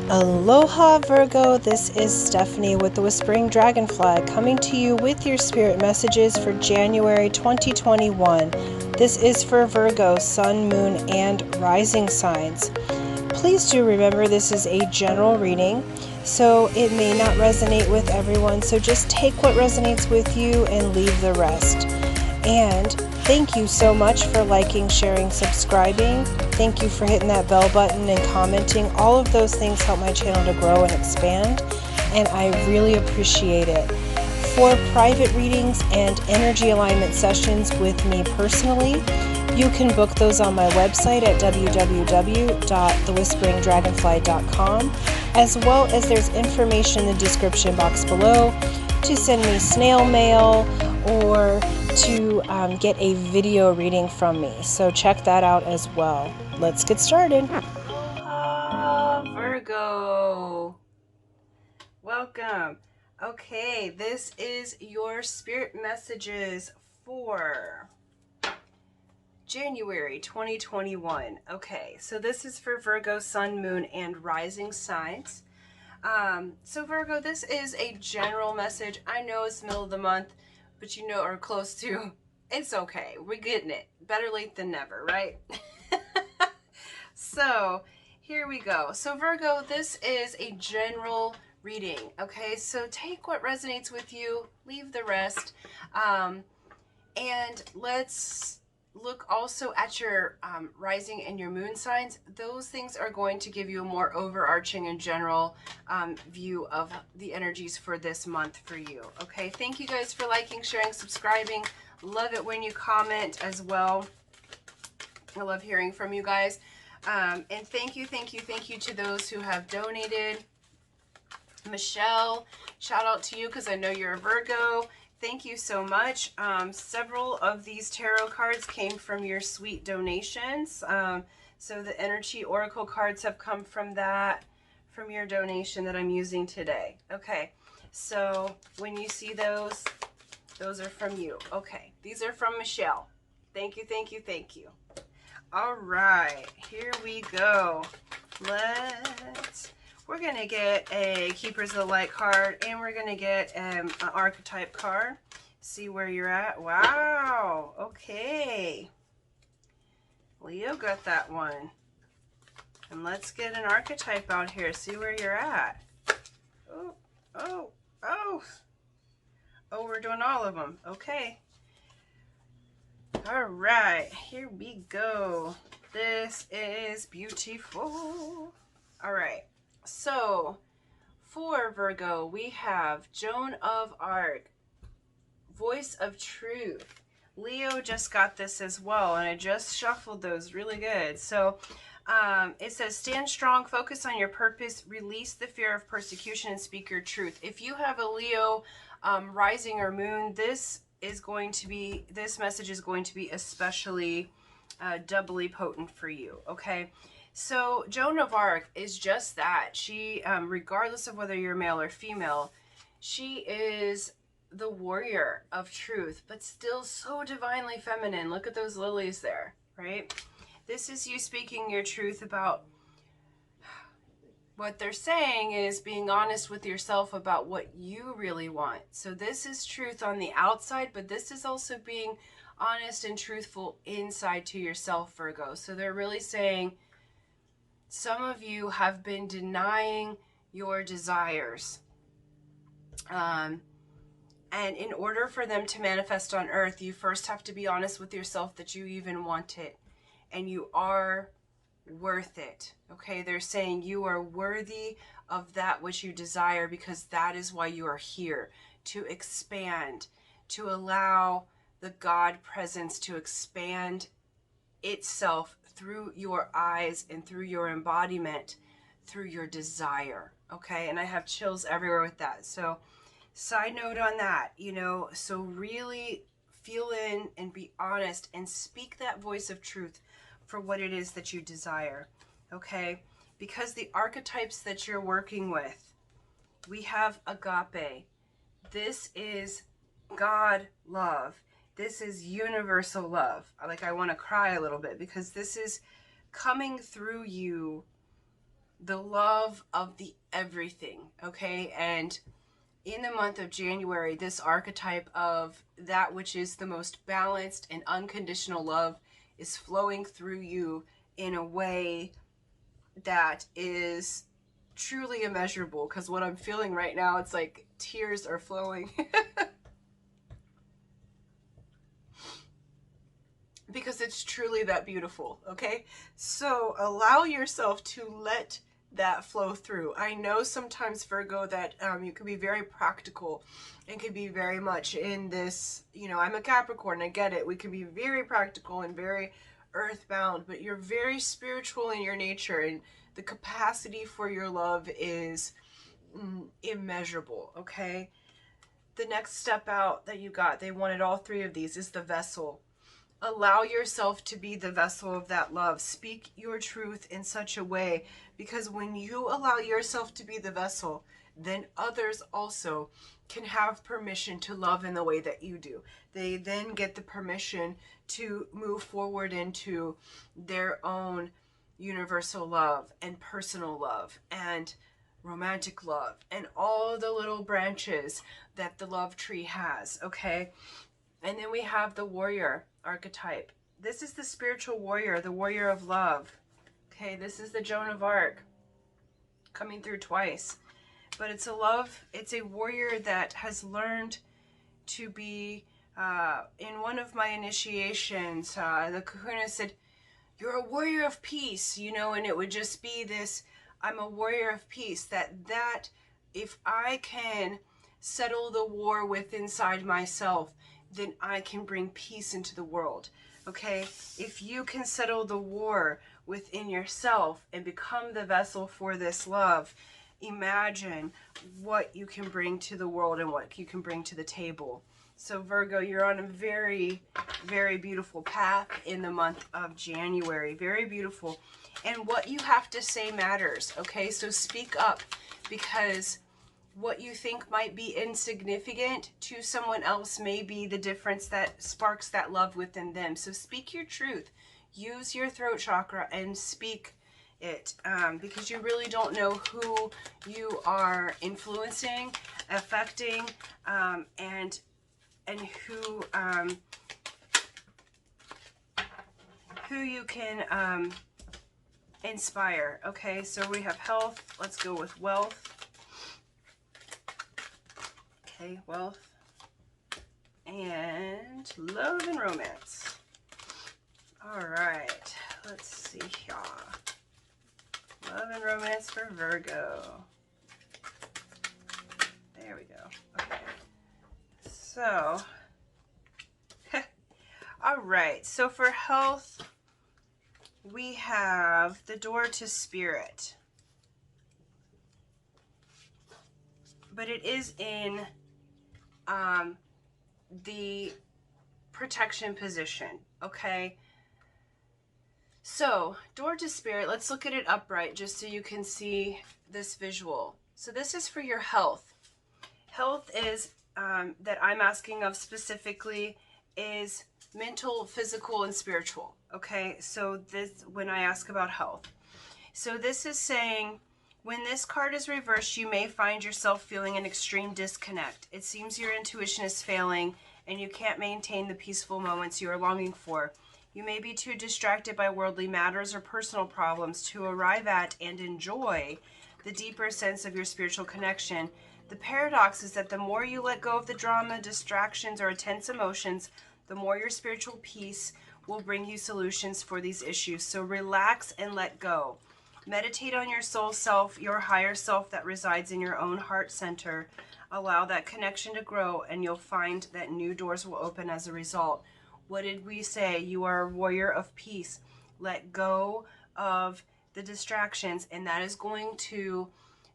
Aloha Virgo, this is Stephanie with the Whispering Dragonfly coming to you with your spirit messages for January 2021. This is for Virgo, Sun, Moon, and Rising signs. Please do remember this is a general reading, so it may not resonate with everyone, so just take what resonates with you and leave the rest. And thank you so much for liking, sharing, subscribing. Thank you for hitting that bell button and commenting. All of those things help my channel to grow and expand, and I really appreciate it. For private readings and energy alignment sessions with me personally, you can book those on my website at www.thewhisperingdragonfly.com, as well as there's information in the description box below to send me snail mail or to get a video reading from me. So check that out as well. Let's get started. Aloha, Virgo. Welcome. Okay, this is your spirit messages for January 2021. Okay, so this is for Virgo, Sun, Moon, and Rising signs. So Virgo, this is a general message. I know it's the middle of the month, but you know, or close to. It's okay. We're getting it. Better late than never, right? So here we go. So Virgo, this is a general reading. Okay, so take what resonates with you, leave the rest. And let's look also at your rising and your moon signs. Those things are going to give you a more overarching and general view of the energies for this month for you. Okay, thank you guys for liking, sharing, subscribing. Love it when you comment as well. I love hearing from you guys. And thank you to those who have donated. Michelle, shout out to you because I know you're a Virgo. Thank you so much. Several of these tarot cards came from your sweet donations. So the energy oracle cards have come from your donation that I'm using today. Okay, so when you see those are from you. Okay, these are from Michelle. Thank you. All right, here we go. We're going to get a Keepers of the Light card, and we're going to get an archetype card. See where you're at. Wow. Okay. Leo got that one. And let's get an archetype out here. See where you're at. Oh, we're doing all of them. Okay. All right. Here we go. This is beautiful. All right. So, for Virgo, we have Joan of Arc, Voice of Truth. Leo just got this as well, and I just shuffled those really good. So, it says, stand strong, focus on your purpose, release the fear of persecution, and speak your truth. If you have a Leo rising or moon, this message is going to be especially doubly potent for you, okay? So Joan of Arc is just that. She, regardless of whether you're male or female, she is the warrior of truth, but still so divinely feminine. Look at those lilies there, right? This is you speaking your truth about what they're saying is being honest with yourself about what you really want. So this is truth on the outside, but this is also being honest and truthful inside to yourself, Virgo. So they're really saying, some of you have been denying your desires. And in order for them to manifest on earth, you first have to be honest with yourself that you even want it. And you are worth it. Okay, they're saying you are worthy of that which you desire, because that is why you are here, to expand, to allow the God presence to expand itself through your eyes and through your embodiment, through your desire. Okay, and I have chills everywhere with that. So side note on that, so really feel in and be honest and speak that voice of truth for what it is that you desire. Okay, because the archetypes that you're working with, we have Agape. This is God love. This is universal love. Like, I want to cry a little bit because this is coming through you the love of the everything, okay? And in the month of January, this archetype of that which is the most balanced and unconditional love is flowing through you in a way that is truly immeasurable. Because what I'm feeling right now, it's like tears are flowing. Because it's truly that beautiful, okay? So allow yourself to let that flow through. I know sometimes, Virgo, that you can be very practical and can be very much in this, you know, I'm a Capricorn, I get it. We can be very practical and very earthbound, but you're very spiritual in your nature, and the capacity for your love is immeasurable, okay? The next step out that you got, they wanted all three of these, is the vessel. Allow yourself to be the vessel of that love. Speak your truth in such a way, because when you allow yourself to be the vessel, then others also can have permission to love in the way that you do. They then get the permission to move forward into their own universal love and personal love and romantic love and all the little branches that the love tree has, okay? And then we have the warrior archetype. This is the spiritual warrior, the warrior of love. Okay, this is the Joan of Arc coming through twice. But it's a love, it's a warrior that has learned to be, in one of my initiations, the kahuna said, you're a warrior of peace, you know, and it would just be this, I'm a warrior of peace, that if I can settle the war within inside myself, then I can bring peace into the world, okay? If you can settle the war within yourself and become the vessel for this love, imagine what you can bring to the world and what you can bring to the table. So Virgo, you're on a very, very beautiful path in the month of January. Very beautiful. And what you have to say matters, okay? So speak up, because what you think might be insignificant to someone else may be the difference that sparks that love within them. So speak your truth. Use your throat chakra and speak it, because you really don't know who you are influencing, affecting, and who you can inspire. Okay, so we have health. Let's go with wealth. Okay, wealth and love and romance. All right, let's see here. Love and romance for Virgo. There we go. Okay. So, all right. So for health, we have the door to spirit. But it is in the protection position, okay? So, door to spirit, let's look at it upright just so you can see this visual. So this is for your health. Health is, that I'm asking of specifically, is mental, physical, and spiritual, okay? So this, when I ask about health. So this is saying, when this card is reversed, you may find yourself feeling an extreme disconnect. It seems your intuition is failing and you can't maintain the peaceful moments you are longing for. You may be too distracted by worldly matters or personal problems to arrive at and enjoy the deeper sense of your spiritual connection. The paradox is that the more you let go of the drama, distractions, or intense emotions, the more your spiritual peace will bring you solutions for these issues. So relax and let go. Meditate on your soul self, your higher self that resides in your own heart center. Allow that connection to grow, and you'll find that new doors will open as a result. What did we say? You are a warrior of peace. Let go of the distractions, and that is going to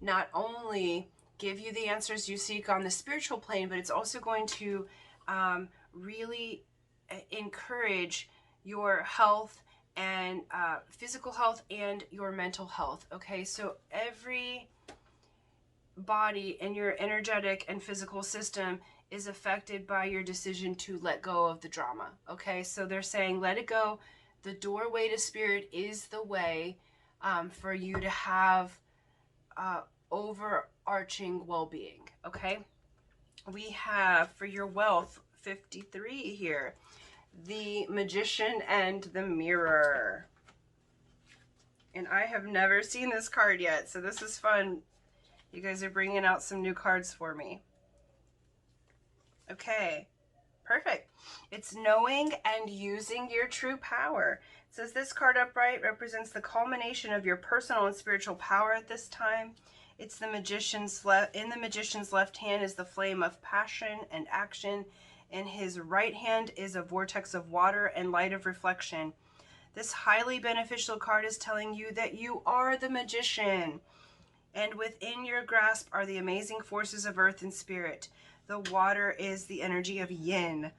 not only give you the answers you seek on the spiritual plane, but it's also going to really encourage your health and physical health and your mental health. Okay, so every body in your energetic and physical system is affected by your decision to let go of the drama. Okay, so they're saying let it go. The doorway to spirit is the way. for you to have overarching well-being. Okay, we have for your wealth 53 here, the Magician and the Mirror. And I have never seen this card yet, so this is fun. You guys are bringing out some new cards for me. Okay, perfect. It's knowing and using your true power. It says this card upright represents the culmination of your personal and spiritual power at this time. It's the Magician's in the Magician's left hand is the flame of passion and action. In his right hand is a vortex of water and light of reflection. This highly beneficial card is telling you that you are the magician, and within your grasp are the amazing forces of earth and spirit. The water is the energy of yin,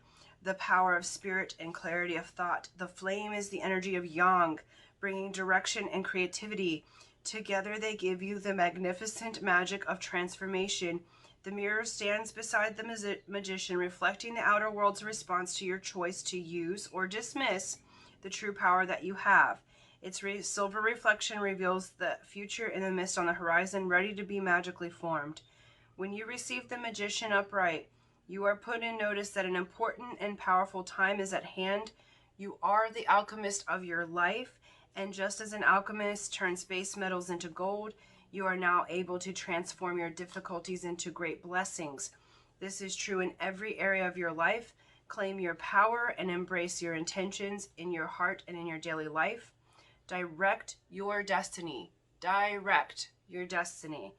the power of spirit and clarity of thought. The flame is the energy of yang, bringing direction and creativity. Together they give you the magnificent magic of transformation. The mirror stands beside the magician, reflecting the outer world's response to your choice to use or dismiss the true power that you have. Its silver reflection reveals the future in the mist on the horizon, ready to be magically formed. When you receive the Magician upright, you are put in notice that an important and powerful time is at hand. You are the alchemist of your life, and just as an alchemist turns base metals into gold, you are now able to transform your difficulties into great blessings. This is true in every area of your life. Claim your power and embrace your intentions in your heart and in your daily life. Direct your destiny. Direct your destiny.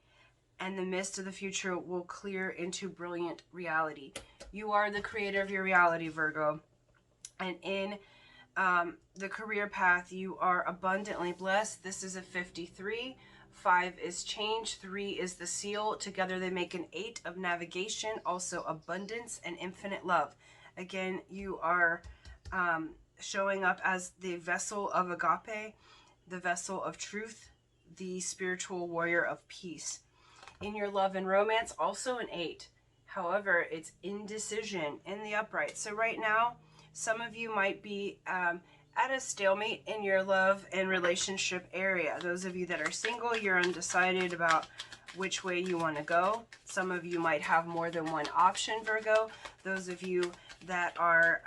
And the mist of the future will clear into brilliant reality. You are the creator of your reality, Virgo. And in the career path, you are abundantly blessed. This is a 53. 5 is change. 3 is the seal. Together they make an 8 of navigation, also abundance and infinite love. Again, you are showing up as the vessel of Agape, the vessel of truth, the spiritual warrior of peace. In your love and romance, also an 8. However, it's indecision in the upright. So right now, some of you might be at a stalemate in your love and relationship area. Those of you that are single, you're undecided about which way you want to go. Some of you might have more than one option, Virgo. Those of you that are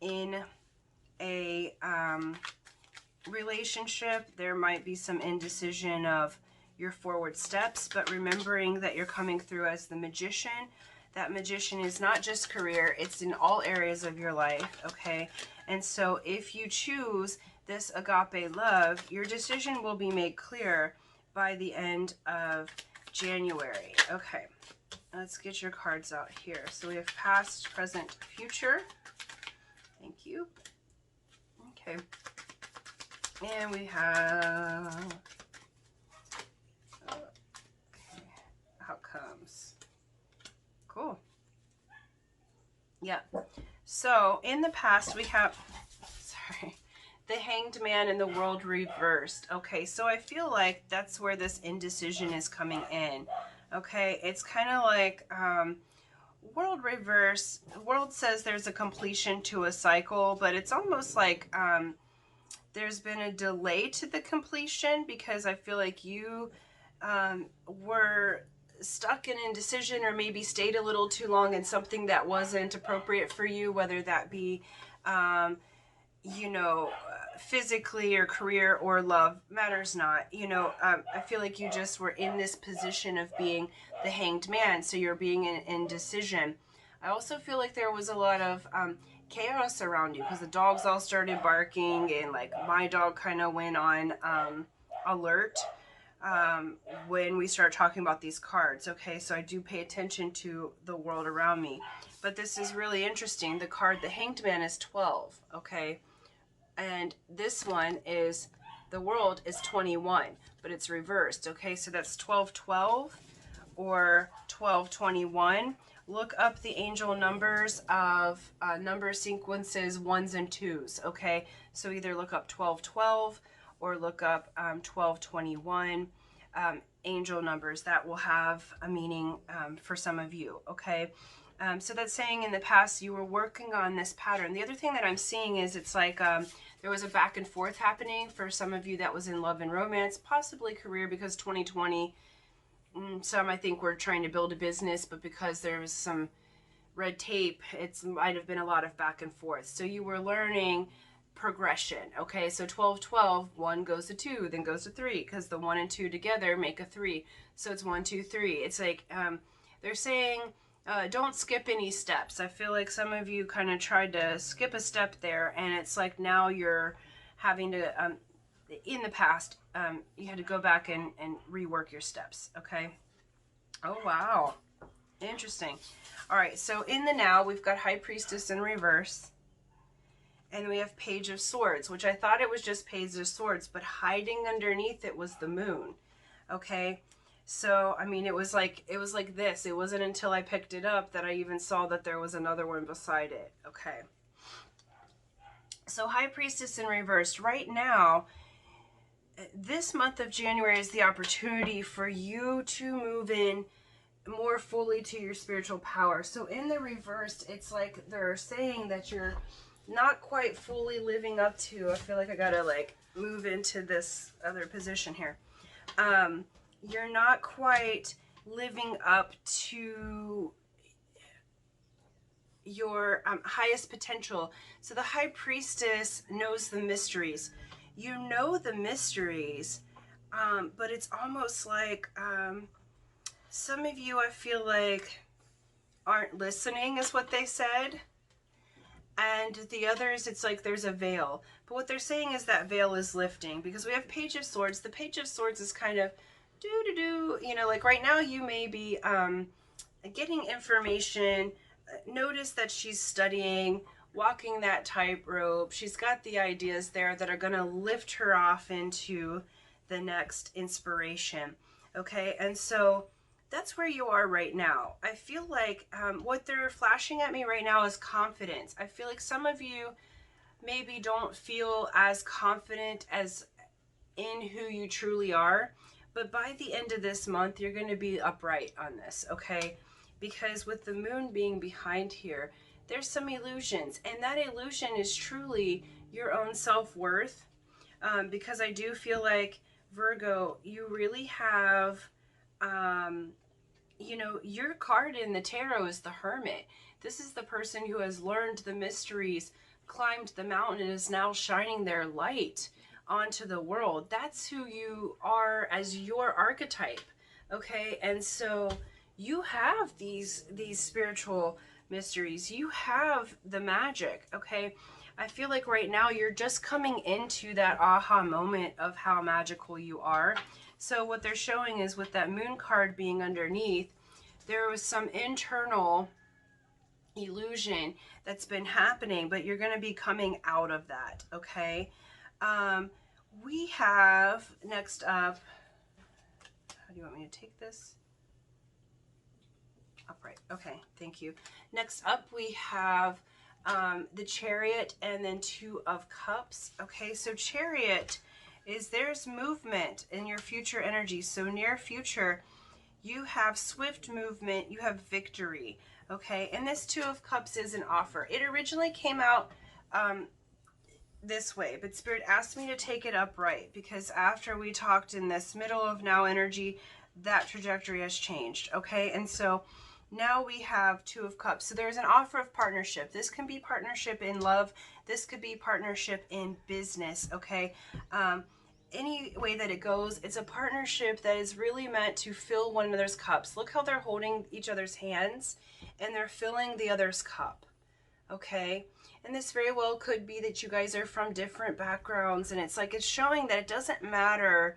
in a relationship, there might be some indecision of your forward steps, but remembering that you're coming through as the magician. That magician is not just career, it's in all areas of your life, okay? And so if you choose this agape love, your decision will be made clear by the end of January. Okay, let's get your cards out here. So we have past, present, future. Thank you. Okay. And we have outcomes. Cool. Yeah. So in the past we have, the Hanged Man and the World reversed. Okay, so I feel like that's where this indecision is coming in. Okay, it's kind of like World reverse. World says there's a completion to a cycle, but it's almost like there's been a delay to the completion because I feel like you were stuck in indecision or maybe stayed a little too long in something that wasn't appropriate for you, whether that be you know, physically or career or love, matters not. You know, I feel like you just were in this position of being the Hanged Man, so you're being in indecision. I also feel like there was a lot of chaos around you because the dogs all started barking and like my dog kind of went on alert when we start talking about these cards. Okay, so I do pay attention to the world around me. But this is really interesting. The card, the Hanged Man, is 12, okay? And this one is, the world is 21, but it's reversed, okay? So that's 1212 or 1221. Look up the angel numbers of number sequences 1s and 2s, okay? So either look up 1212 or look up 1221 angel numbers. That will have a meaning for some of you, okay? So that's saying in the past you were working on this pattern. The other thing that I'm seeing is it's like There was a back and forth happening for some of you that was in love and romance, possibly career, because 2020, some I think were trying to build a business, but because there was some red tape, it might have been a lot of back and forth. So you were learning progression. Okay, so 12 12, 1 goes to 2, then goes to 3, because the 1 and 2 together make a 3. So it's 1 2 3. It's like they're saying don't skip any steps. I feel like some of you kind of tried to skip a step there, and it's like now you're having to in the past you had to go back and rework your steps. Okay. Oh wow, interesting. All right, so in the now we've got High Priestess in reverse. And we have Page of Swords, which I thought it was just Page of Swords, but hiding underneath it was the moon. Okay, so I mean, it was like this. It wasn't until I picked it up that I even saw that there was another one beside it. Okay, so High Priestess in reverse. Right now, this month of January is the opportunity for you to move in more fully to your spiritual power. So in the reversed, it's like they're saying that you're not quite fully living up to, I feel like I gotta like move into this other position here. You're not quite living up to your highest potential. So the High Priestess knows the mysteries. You know the mysteries, but it's almost like some of you, I feel like, aren't listening, is what they said. And the others, it's like there's a veil. But what they're saying is that veil is lifting, because we have Page of Swords. The Page of Swords is kind of you know, like right now you may be getting information. Notice that she's studying, walking that tightrope. She's got the ideas there that are going to lift her off into the next inspiration. Okay, and so that's where you are right now. I feel like what they're flashing at me right now is confidence. I feel like some of you maybe don't feel as confident as in who you truly are, but by the end of this month, you're going to be upright on this, okay? Because with the moon being behind here, there's some illusions, and that illusion is truly your own self-worth, because I do feel like, Virgo, you really have... you know, your card in the tarot is the Hermit. This is the person who has learned the mysteries, climbed the mountain, and is now shining their light onto the world. That's who you are as your archetype, okay? And so you have these spiritual mysteries. You have the magic, okay? I feel like right now you're just coming into that aha moment of how magical you are. So what they're showing is with that moon card being underneath, there was some internal illusion that's been happening, but you're going to be coming out of that, okay? We have, next up, how do you want me to take this? Upright. Okay, thank you. Next up, we have the Chariot and then 2 of Cups. Okay, so Chariot is there's movement in your future energy. So near future, you have swift movement, you have victory. Okay, and this 2 of Cups is an offer. It originally came out this way, but Spirit asked me to take it upright because after we talked in this middle of now energy, that trajectory has changed. Okay, and so now we have 2 of Cups. So there's an offer of partnership. This can be partnership in love. This could be partnership in business, okay? Any way that it goes, it's a partnership that is really meant to fill one another's cups. Look how they're holding each other's hands and they're filling the other's cup, okay? And this very well could be that you guys are from different backgrounds, and it's like it's showing that it doesn't matter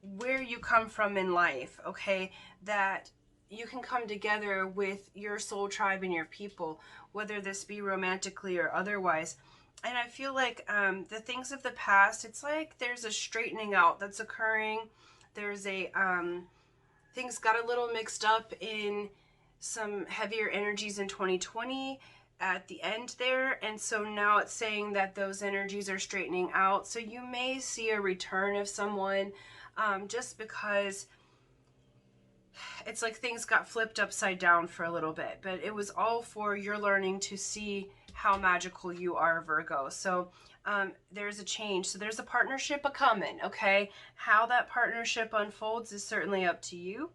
where you come from in life, okay? That you can come together with your soul tribe and your people, whether this be romantically or otherwise. And I feel like the things of the past, it's like there's a straightening out that's occurring. There's a, things got a little mixed up in some heavier energies in 2020 at the end there. And so now it's saying that those energies are straightening out. So you may see a return of someone just because it's like things got flipped upside down for a little bit, but it was all for your learning to see how magical you are, Virgo. So there's a change. So there's a partnership a-coming, okay? How that partnership unfolds is certainly up to you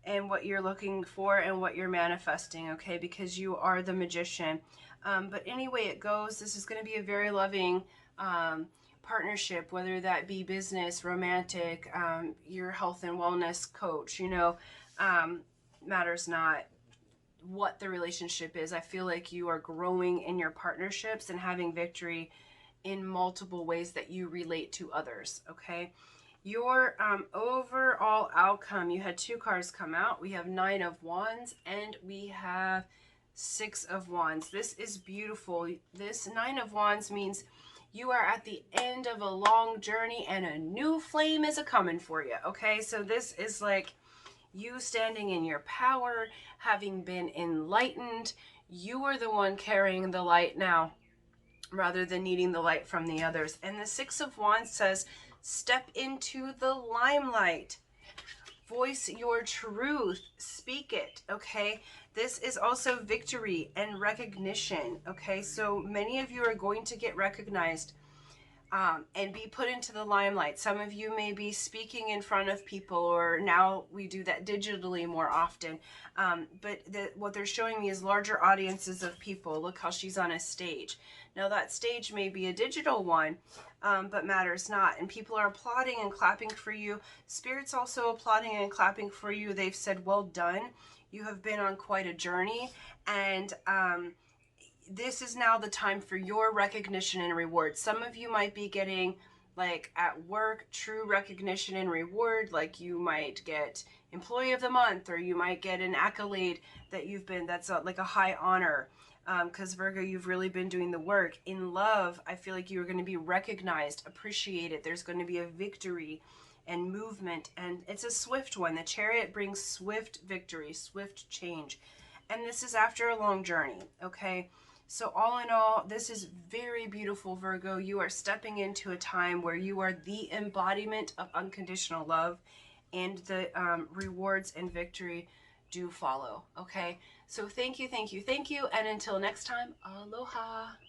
and what you're looking for and what you're manifesting, okay? Because you are the magician. But anyway it goes, this is going to be a very loving partnership, whether that be business, romantic, your health and wellness coach, you know, matters not what the relationship is. I feel like you are growing in your partnerships and having victory in multiple ways that you relate to others, okay? Your overall outcome, you had 2 cards come out. We have 9 of Wands and we have 6 of Wands. This is beautiful. This 9 of Wands means you are at the end of a long journey and a new flame is a-coming for you, okay? So this is like you standing in your power, having been enlightened. You are the one carrying the light now, rather than needing the light from the others. And the 6 of Wands says, step into the limelight. Voice your truth. Speak it, okay? This is also victory and recognition, okay? So many of you are going to get recognized and be put into the limelight. Some of you may be speaking in front of people, or now we do that digitally more often. But what they're showing me is larger audiences of people. Look how she's on a stage. Now that stage may be a digital one, but matters not. And people are applauding and clapping for you. Spirit's also applauding and clapping for you. They've said, well done. You have been on quite a journey. And this is now the time for your recognition and reward. Some of you might be getting, like at work, true recognition and reward. Like you might get employee of the month, or you might get an accolade that you've been, that's like a high honor. Because Virgo, you've really been doing the work. In love, I feel like you're going to be recognized, appreciated. There's going to be a victory and movement, and it's a swift one. The Chariot brings swift victory, swift change. And this is after a long journey, okay? So all in all, this is very beautiful, Virgo. You are stepping into a time where you are the embodiment of unconditional love, and the rewards and victory do follow, okay? So thank you, thank you, thank you. And until next time, aloha.